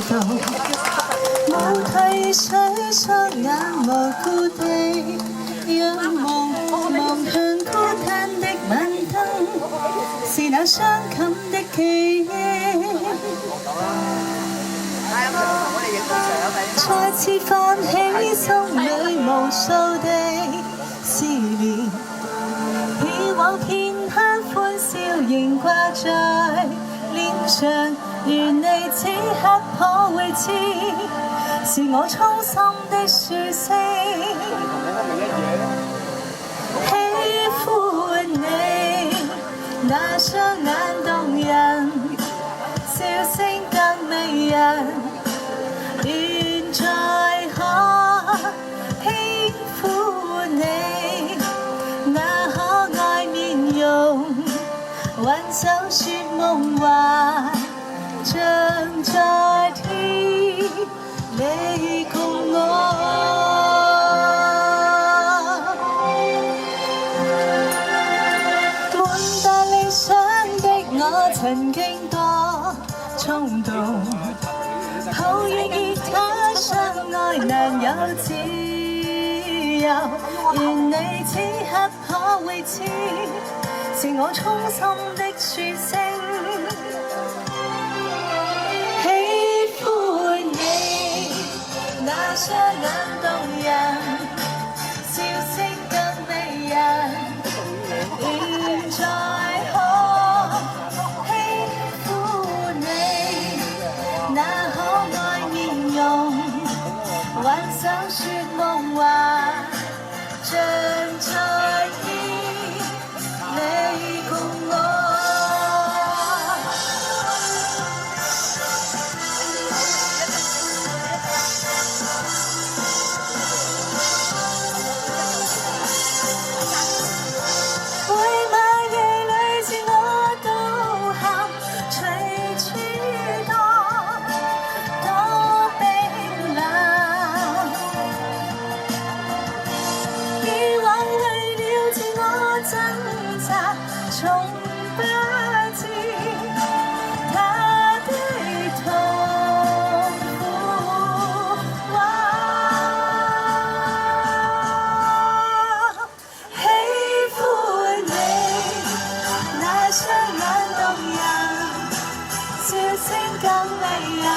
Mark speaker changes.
Speaker 1: 道，無退水，雙眼無故地仰望，望向孤單的晚燈，是那傷感的記憶。再次泛起心裏無數的思念，以往片刻歡笑仍掛在臉上，願你此刻可會知，是我衷心的説聲。喜歡你那雙眼動人，笑聲更迷人。現在可輕撫你那可愛面容，挽手說夢話，像在天你共我。滿帶理想的我曾經多衝動，抱怨吉他相愛難有自由，願你此刻可會知，是我衷心的説聲。喜歡你那雙眼動人，笑聲更迷人。現在可輕撫你那可愛面容，挽手說夢話，像在天你共我。每晚夜裏自我都喊，隨處多冰冷。以往為了自我掙扎，從不知他的痛苦。喜歡你那雙眼動人，笑聲更迷人。